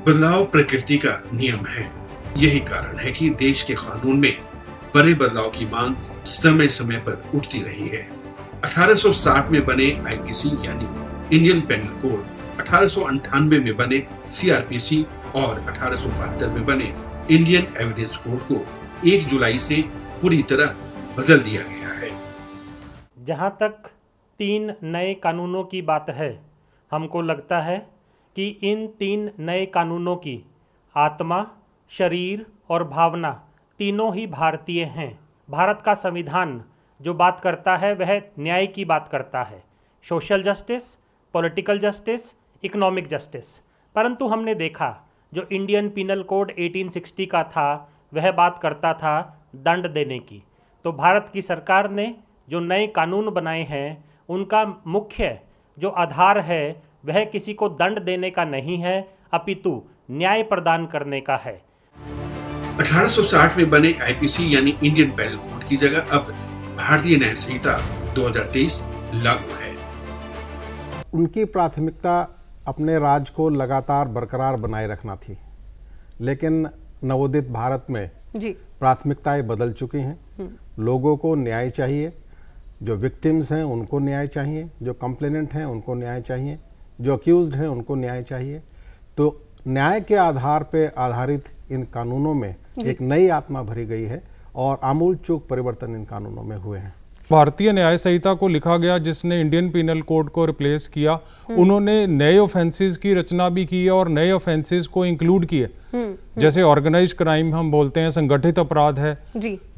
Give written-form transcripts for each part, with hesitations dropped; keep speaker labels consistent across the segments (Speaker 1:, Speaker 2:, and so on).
Speaker 1: बदलाव प्रकृति का नियम है। यही कारण है कि देश के कानून में बड़े बदलाव की मांग समय समय पर उठती रही है। 1860 में बने आईपीसी यानी इंडियन पेनल कोड, 1898 में बने सीआरपीसी और 1872 में बने इंडियन एविडेंस कोड को 1 जुलाई से पूरी तरह बदल दिया गया है।
Speaker 2: जहां तक 3 नए कानूनों की बात है, हमको लगता है कि इन 3 नए कानूनों की आत्मा, शरीर और भावना तीनों ही भारतीय हैं। भारत का संविधान जो बात करता है वह न्याय की बात करता है, social justice, political justice, economic justice. परंतु हमने देखा जो इंडियन पिनल कोड 1860 का था वह बात करता था दंड देने की। तो भारत की सरकार ने जो नए कानून बनाए हैं उनका मुख्य जो आधार है वह किसी को दंड देने का नहीं है, अपितु न्याय प्रदान करने का है।
Speaker 1: 1860 में बने आईपीसी यानी इंडियन पेनल कोड की जगह अब भारतीय न्याय संहिता 2023 लागू है।
Speaker 3: उनकी प्राथमिकता अपने राज को लगातार बरकरार बनाए रखना थी, लेकिन नवोदित भारत में प्राथमिकताएं बदल चुकी हैं। लोगों को न्याय चाहिए, जो विक्टिम्स हैं उनको न्याय चाहिए, जो कंप्लेनेंट हैं उनको न्याय चाहिए, जो अक्यूज्ड हैं उनको न्याय चाहिए। तो न्याय के आधार पर आधारित इन कानूनों में एक नई आत्मा भरी गई है और आमूल चूक परिवर्तन इन कानूनों में हुए हैं।
Speaker 4: भारतीय न्याय संहिता को लिखा गया जिसने इंडियन पिनल कोड को रिप्लेस किया, उन्होंने नए ऑफेंसेस की रचना भी की है और नए ऑफेंसेस को इंक्लूड किए। जैसे ऑर्गेनाइज्ड क्राइम हम बोलते हैं, संगठित अपराध है,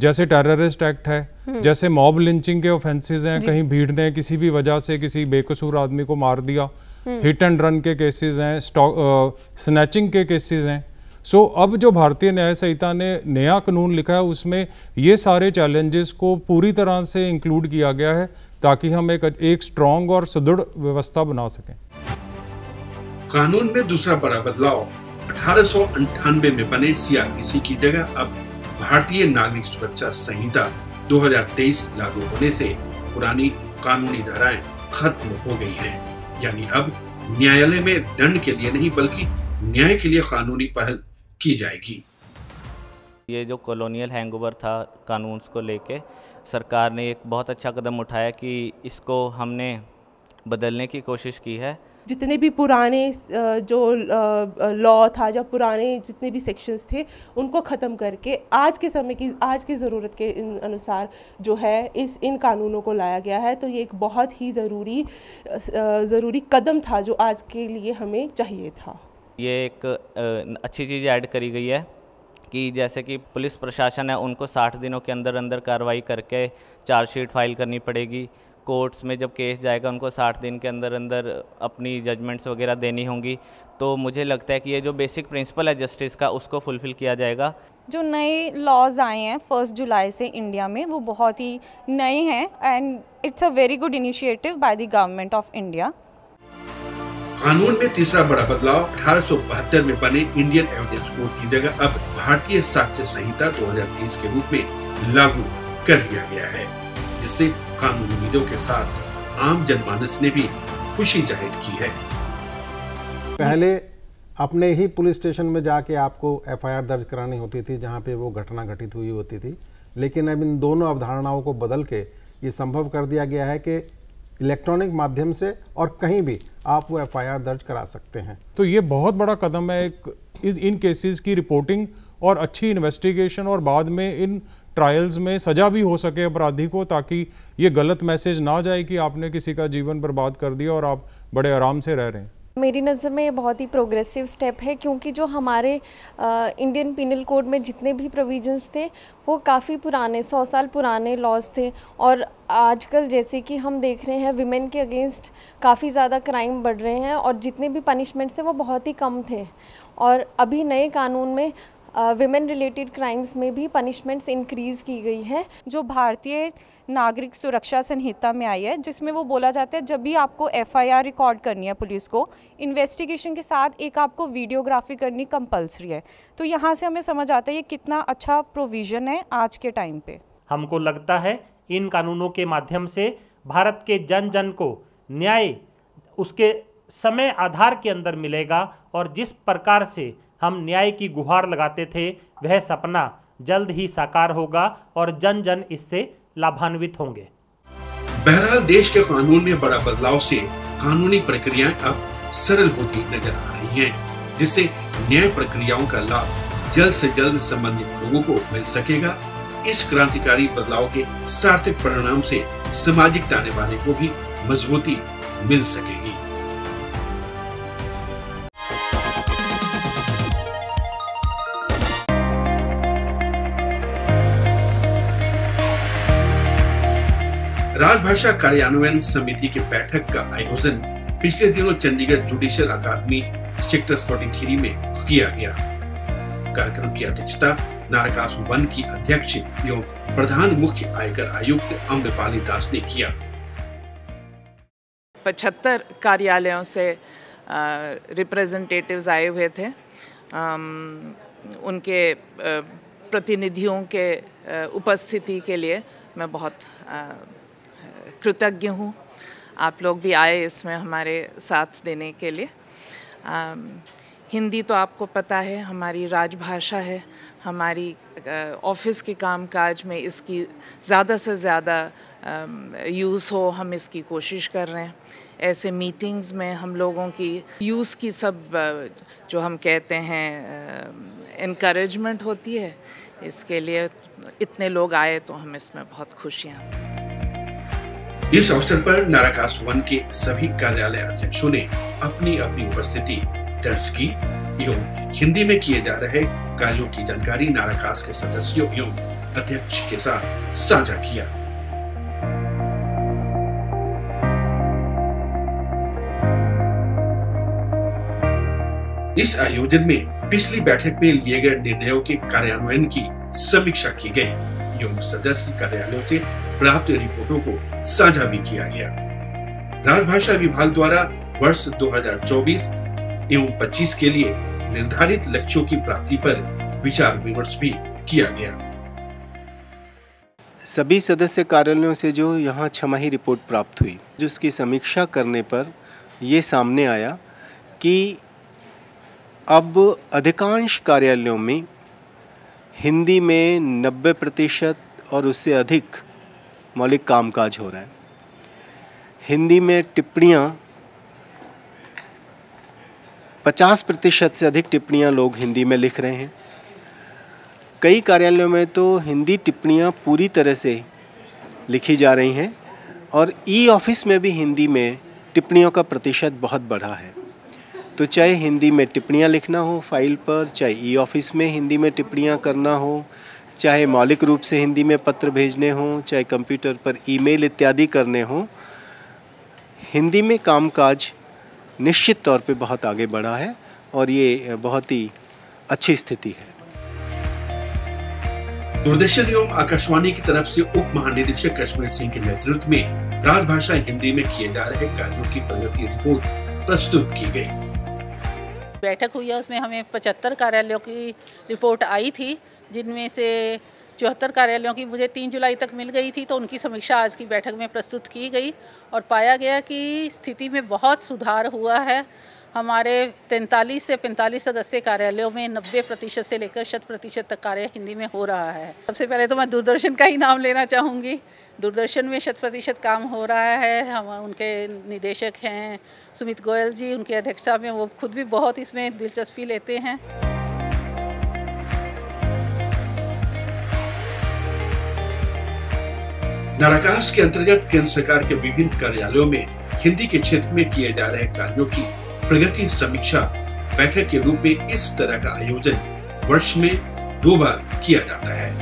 Speaker 4: जैसे टेररिस्ट एक्ट है, जैसे मॉब लिंचिंग के ऑफेंसेस हैं, कहीं भीड़ ने किसी भी वजह से किसी बेकसूर आदमी को मार दिया, हिट एंड रन के केसेस हैं, स्नैचिंग के केसेस हैं। सो अब जो भारतीय न्याय संहिता ने नया कानून लिखा है उसमें ये सारे चैलेंजेस को पूरी तरह से इंक्लूड किया गया है ताकि हम एक स्ट्रॉन्ग और सुदृढ़ व्यवस्था बना सकें।
Speaker 1: कानून में दूसरा बड़ा बदलाव 1898 में बने सीआरपीसी की जगह अब भारतीय नागरिक सुरक्षा संहिता 2023 लागू होने से पुरानी कानूनी धाराएं खत्म हो गई हैं। यानी अब न्यायालय में दंड के लिए नहीं बल्कि न्याय के लिए कानूनी पहल की जाएगी।
Speaker 5: ये जो कॉलोनियल हैंगओवर था कानून को लेके, सरकार ने एक बहुत अच्छा कदम उठाया कि इसको हमने बदलने की कोशिश की है।
Speaker 6: जितने भी पुराने जो लॉ था, जो पुराने जितने भी सेक्शंस थे उनको ख़त्म करके आज के समय की, आज की ज़रूरत के अनुसार जो है इन कानूनों को लाया गया है। तो ये एक बहुत ही ज़रूरी कदम था जो आज के लिए हमें चाहिए था।
Speaker 5: ये एक अच्छी चीज़ ऐड करी गई है कि जैसे कि पुलिस प्रशासन है उनको 60 दिनों के अंदर अंदर कार्रवाई करके चार्जशीट फाइल करनी पड़ेगी। कोर्ट्स में जब केस जाएगा उनको 60 दिन के अंदर अंदर अपनी जजमेंट्स वगैरह देनी होंगी। तो मुझे लगता है कि ये जो बेसिक प्रिंसिपल है जस्टिस का उसको फुलफ़िल किया जाएगा।
Speaker 7: जो नए लॉज आए हैं 1 जुलाई से इंडिया में वो बहुत ही नए हैं and it's a very good initiative by the government of India.
Speaker 1: कानून में तीसरा बड़ा बदलाव 1872 में बने इंडियन एविडेंस कोड की जगह अब भारतीय साक्ष्य संहिता 2023 के रूप में लागू कर दिया गया है, जिससे कानूनी उम्मीदों के साथ आम जनमानस ने भी खुशी जाहिर की है।
Speaker 3: पहले अपने ही पुलिस स्टेशन में जाके आपको एफआईआर दर्ज करानी होती थी जहां पे वो घटना घटित हुई होती थी, लेकिन अब इन दोनों अवधारणाओं को बदल के ये संभव कर दिया गया है कि इलेक्ट्रॉनिक माध्यम से और कहीं भी आप वो एफआईआर दर्ज करा सकते हैं।
Speaker 4: तो ये बहुत बड़ा कदम है इन केसेस की रिपोर्टिंग और अच्छी इन्वेस्टिगेशन और बाद में इन ट्रायल्स में सजा भी हो सके अपराधी को, ताकि ये गलत मैसेज ना जाए कि आपने किसी का जीवन बर्बाद कर दिया और आप बड़े आराम से रह रहे हैं।
Speaker 8: मेरी नज़र में ये बहुत ही प्रोग्रेसिव स्टेप है, क्योंकि जो हमारे इंडियन पिनल कोड में जितने भी प्रोविजंस थे वो काफ़ी पुराने 100 साल पुराने लॉज थे और आजकल जैसे कि हम देख रहे हैं विमेन के अगेंस्ट काफ़ी ज़्यादा क्राइम बढ़ रहे हैं और जितने भी पनिशमेंट्स थे वो बहुत ही कम थे। और अभी नए कानून में विमेन रिलेटेड क्राइम्स में भी पनिशमेंट्स इंक्रीज़ की गई है।
Speaker 7: जो भारतीय नागरिक सुरक्षा संहिता में आई है, जिसमें वो बोला जाता है जब भी आपको एफआईआर रिकॉर्ड करनी है पुलिस को, इन्वेस्टिगेशन के साथ एक आपको वीडियोग्राफी करनी कंपलसरी है। तो यहाँ से हमें समझ आता है ये कितना अच्छा प्रोविज़न है आज के टाइम पे।
Speaker 2: हमको लगता है इन कानूनों के माध्यम से भारत के जन जन को न्याय उसके समय आधार के अंदर मिलेगा और जिस प्रकार से हम न्याय की गुहार लगाते थे वह सपना जल्द ही साकार होगा और जन जन इससे लाभान्वित होंगे।
Speaker 1: बहरहाल देश के कानून में बड़ा बदलाव से कानूनी प्रक्रियाएं अब सरल होती नजर आ रही हैं, जिससे न्याय प्रक्रियाओं का लाभ जल्द से जल्द संबंधित लोगों को मिल सकेगा। इस क्रांतिकारी बदलाव के सार्थक परिणाम से सामाजिक ताने बाने को भी मजबूती मिल सकेगी। राजभाषा कार्यान्वयन समिति की बैठक का आयोजन पिछले दिनों चंडीगढ़ जुडिशियल अकादमी सेक्टर 43 में किया गया। कार्यक्रम की अध्यक्षता नाराकास वन की अध्यक्ष एवं प्रधान मुख्य आयकर आयुक्त अम्रपाली दास ने किया।
Speaker 9: 75 कार्यालयों से रिप्रेजेंटेटिव्स आए हुए थे। उनके प्रतिनिधियों के उपस्थिति के लिए मैं बहुत कृतज्ञ हूँ। आप लोग भी आए इसमें हमारे साथ देने के लिए। हिंदी तो आपको पता है हमारी राजभाषा है। हमारी ऑफिस के कामकाज में इसकी ज़्यादा से ज़्यादा यूज़ हो, हम इसकी कोशिश कर रहे हैं। ऐसे मीटिंग्स में हम लोगों की यूज़ की सब जो हम कहते हैं एनकरेजमेंट होती है। इसके लिए इतने लोग आए तो हम इसमें बहुत खुशियाँ।
Speaker 1: इस अवसर पर नाराकास वन के सभी कार्यालय अध्यक्षों ने अपनी अपनी उपस्थिति दर्ज की एवं हिंदी में किए जा रहे कार्यों की जानकारी नाराकास के सदस्यों एवं अध्यक्ष के साथ साझा किया। इस आयोजन में पिछली बैठक में लिए गए निर्णयों के कार्यान्वयन की समीक्षा की गई एवं सदस्य कार्यालयों से प्राप्त रिपोर्टों को साझा भी किया गया। राजभाषा विभाग द्वारा वर्ष 2024 एवं 25 के लिए निर्धारित लक्ष्यों की प्राप्ति पर विचार विमर्श भी किया गया।
Speaker 10: सभी सदस्य कार्यालयों से जो यहाँ छमाही रिपोर्ट प्राप्त हुई, जो उसकी समीक्षा करने पर ये सामने आया कि अब अधिकांश कार्यालयों में हिंदी में 90% और उससे अधिक मौलिक कामकाज हो रहा है। हिंदी में टिप्पणियाँ 50% से अधिक टिप्पणियाँ लोग हिंदी में लिख रहे हैं। कई कार्यालयों में तो हिंदी टिप्पणियाँ पूरी तरह से लिखी जा रही हैं और ई ऑफिस में भी हिंदी में टिप्पणियों का प्रतिशत बहुत बढ़ा है। तो चाहे हिंदी में टिप्पणियाँ लिखना हो फाइल पर, चाहे ई ऑफिस में हिंदी में टिप्पणियाँ करना हो, चाहे मौलिक रूप से हिंदी में पत्र भेजने हों, चाहे कंप्यूटर पर ईमेल इत्यादि करने हों, हिंदी में कामकाज निश्चित तौर पे बहुत आगे बढ़ा है और ये बहुत ही अच्छी स्थिति है।
Speaker 1: दूरदर्शन एवं आकाशवाणी की तरफ से उप महानिदेशक कश्मीर सिंह के नेतृत्व में राजभाषा हिंदी में किए जा रहे कार्यों की प्रगति रिपोर्ट प्रस्तुत की गई।
Speaker 11: बैठक हुई है, उसमें हमें 75 कार्यालयों की रिपोर्ट आई थी, जिनमें से 74 कार्यालयों की मुझे 3 जुलाई तक मिल गई थी। तो उनकी समीक्षा आज की बैठक में प्रस्तुत की गई और पाया गया कि स्थिति में बहुत सुधार हुआ है। हमारे 43 से 45 सदस्य कार्यालयों में 90% से लेकर 100% तक कार्य हिंदी में हो रहा है। सबसे पहले तो मैं दूरदर्शन का ही नाम लेना चाहूँगी। दूरदर्शन में 100% काम हो रहा है। हम उनके निदेशक हैं सुमित गोयल जी, उनकी अध्यक्षता में, वो खुद भी बहुत इसमें दिलचस्पी लेते हैं।
Speaker 1: नाराकास के अंतर्गत केंद्र सरकार के विभिन्न कार्यालयों में हिंदी के क्षेत्र में किए जा रहे कार्यों की प्रगति समीक्षा बैठक के रूप में इस तरह का आयोजन वर्ष में 2 बार किया जाता है।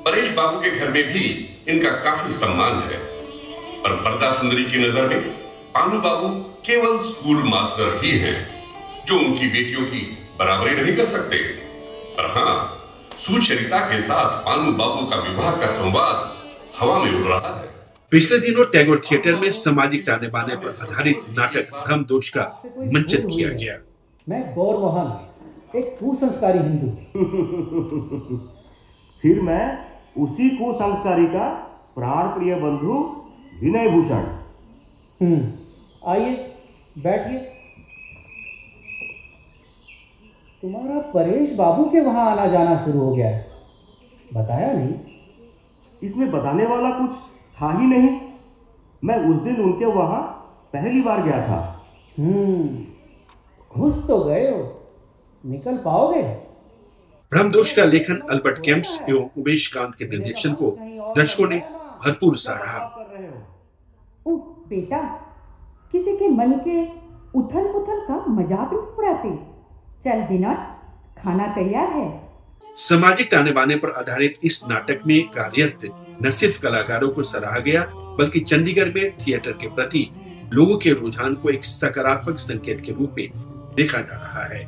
Speaker 12: परेश बाबू के घर में भी इनका काफी सम्मान है, पर वरदा सुंदरी की नजर में पानू बाबू केवल स्कूल मास्टर ही हैं, जो उनकी बेटियों की बराबरी नहीं कर सकते। पर हाँ, सुचरिता के साथ पानू बाबू का विवाह का संवाद हवा में उड़ रहा है।
Speaker 1: पिछले दिनों टैगोर थिएटर में सामाजिक ताने बाने पर आधारित नाटक भ्रम दोष का मंचन किया गया।
Speaker 13: मैं गौर मोहन एक कुसंस्कारी हिंदू
Speaker 14: फिर मैं उसी कुसंस्कारी का प्राण प्रिय बंधु विनय भूषण।
Speaker 13: आइए बैठिए। तुम्हारा परेश बाबू के वहां आना जाना शुरू हो गया है, बताया नहीं?
Speaker 14: इसमें बताने वाला कुछ था ही नहीं। मैं उस दिन उनके वहां पहली बार गया था।
Speaker 13: घुस तो गए हो, निकल पाओगे?
Speaker 1: भ्रमदोष का लेखन अल्बर्ट कैम्प्स एवं उमेश कांत के निर्देशन को दर्शकों ने भरपूर सराहा।
Speaker 15: ओ बेटा, किसी के मन के उथल पुथल का मजाक नहीं उड़ाते। चल बिना, खाना तैयार है।
Speaker 1: सामाजिक ताने बाने पर आधारित इस नाटक में कार्यरत न सिर्फ कलाकारों को सराहा गया, बल्कि चंडीगढ़ में थिएटर के प्रति लोगों के रुझान को एक सकारात्मक संकेत के रूप में देखा जा रहा है।